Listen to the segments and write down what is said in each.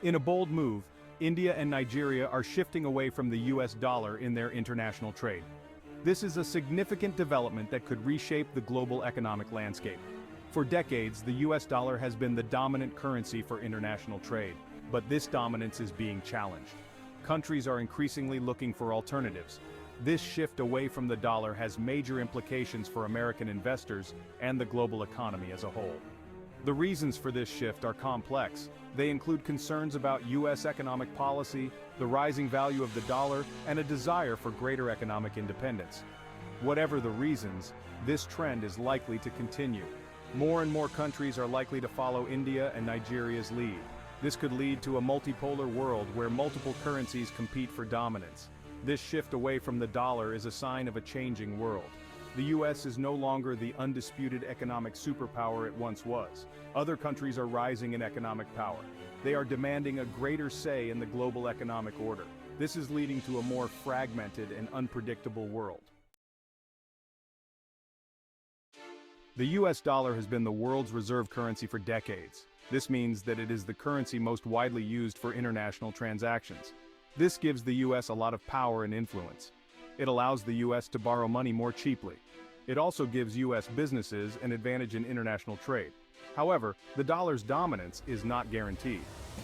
In a bold move, India and Nigeria are shifting away from the US dollar in their international trade. This is a significant development that could reshape the global economic landscape. For decades, the US dollar has been the dominant currency for international trade, but this dominance is being challenged. Countries are increasingly looking for alternatives. This shift away from the dollar has major implications for American investors and the global economy as a whole. The reasons for this shift are complex. They include concerns about US economic policy, the rising value of the dollar, and a desire for greater economic independence. Whatever the reasons, this trend is likely to continue. More and more countries are likely to follow India and Nigeria's lead. This could lead to a multipolar world where multiple currencies compete for dominance. This shift away from the dollar is a sign of a changing world. The US is no longer the undisputed economic superpower it once was. Other countries are rising in economic power. They are demanding a greater say in the global economic order. This is leading to a more fragmented and unpredictable world. The US dollar has been the world's reserve currency for decades. This means that it is the currency most widely used for international transactions. This gives the US a lot of power and influence. It allows the US to borrow money more cheaply. It also gives US businesses an advantage in international trade. However, the dollar's dominance is not guaranteed.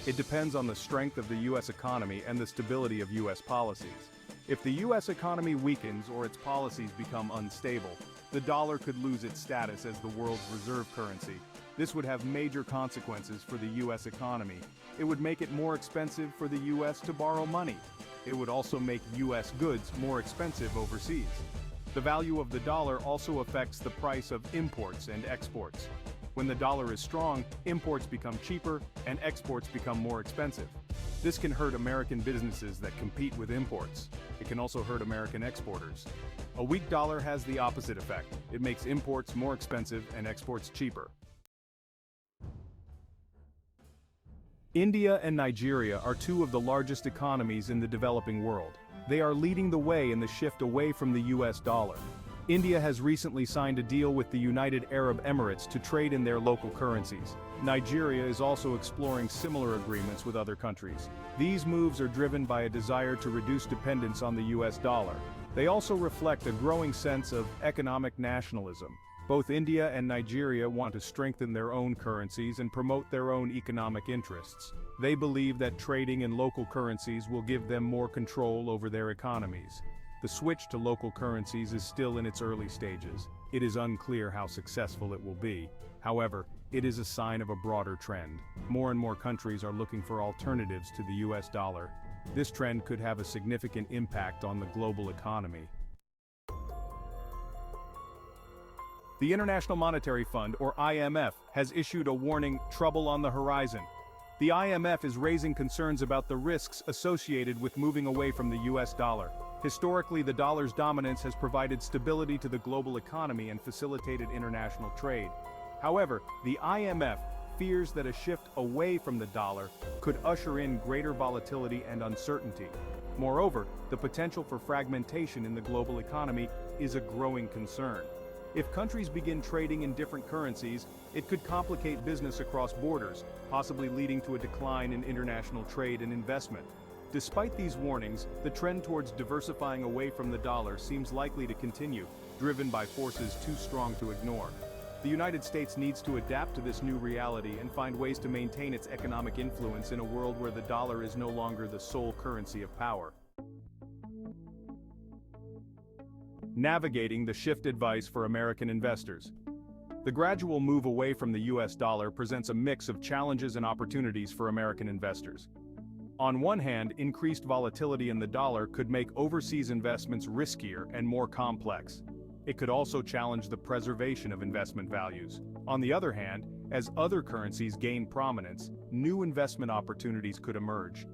It depends on the strength of the US economy and the stability of US policies. If the US economy weakens or its policies become unstable, the dollar could lose its status as the world's reserve currency. This would have major consequences for the US economy. It would make it more expensive for the US to borrow money. It would also make US goods more expensive overseas. The value of the dollar also affects the price of imports and exports. When the dollar is strong, imports become cheaper and exports become more expensive. This can hurt American businesses that compete with imports. It can also hurt American exporters. A weak dollar has the opposite effect. It makes imports more expensive and exports cheaper. India and Nigeria are two of the largest economies in the developing world. They are leading the way in the shift away from the US dollar. India has recently signed a deal with the United Arab Emirates to trade in their local currencies. Nigeria is also exploring similar agreements with other countries. These moves are driven by a desire to reduce dependence on the US dollar. They also reflect a growing sense of economic nationalism. Both India and Nigeria want to strengthen their own currencies and promote their own economic interests. They believe that trading in local currencies will give them more control over their economies. The switch to local currencies is still in its early stages. It is unclear how successful it will be. However, it is a sign of a broader trend. More and more countries are looking for alternatives to the US dollar. This trend could have a significant impact on the global economy. The International Monetary Fund, or IMF, has issued a warning, trouble on the horizon. The IMF is raising concerns about the risks associated with moving away from the US dollar. Historically, the dollar's dominance has provided stability to the global economy and facilitated international trade. However, the IMF fears that a shift away from the dollar could usher in greater volatility and uncertainty. Moreover, the potential for fragmentation in the global economy is a growing concern. If countries begin trading in different currencies, it could complicate business across borders, possibly leading to a decline in international trade and investment. Despite these warnings, the trend towards diversifying away from the dollar seems likely to continue, driven by forces too strong to ignore. The United States needs to adapt to this new reality and find ways to maintain its economic influence in a world where the dollar is no longer the sole currency of power. Navigating the shift advice for American investors. The gradual move away from the US dollar presents a mix of challenges and opportunities for American investors. On one hand, increased volatility in the dollar could make overseas investments riskier and more complex. It could also challenge the preservation of investment values. On the other hand, as other currencies gain prominence, new investment opportunities could emerge.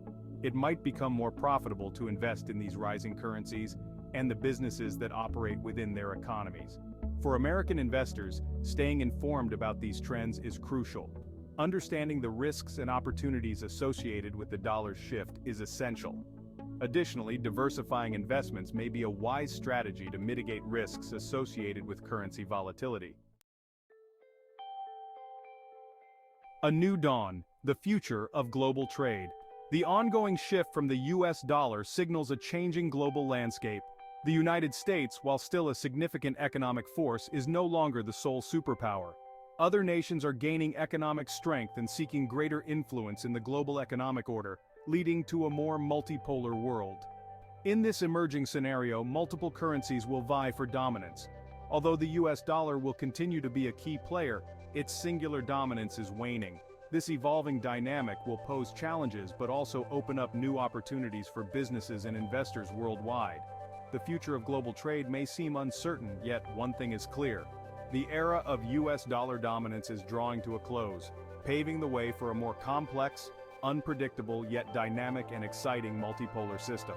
It might become more profitable to invest in these rising currencies and the businesses that operate within their economies. For American investors, staying informed about these trends is crucial. Understanding the risks and opportunities associated with the dollar's shift is essential. Additionally, diversifying investments may be a wise strategy to mitigate risks associated with currency volatility. A new dawn, the future of global trade. The ongoing shift from the US dollar signals a changing global landscape. The United States, while still a significant economic force, is no longer the sole superpower. Other nations are gaining economic strength and seeking greater influence in the global economic order, leading to a more multipolar world. In this emerging scenario, multiple currencies will vie for dominance. Although the US dollar will continue to be a key player, its singular dominance is waning. This evolving dynamic will pose challenges but also open up new opportunities for businesses and investors worldwide. The future of global trade may seem uncertain, yet one thing is clear. The era of US dollar dominance is drawing to a close, paving the way for a more complex, unpredictable yet dynamic and exciting multipolar system.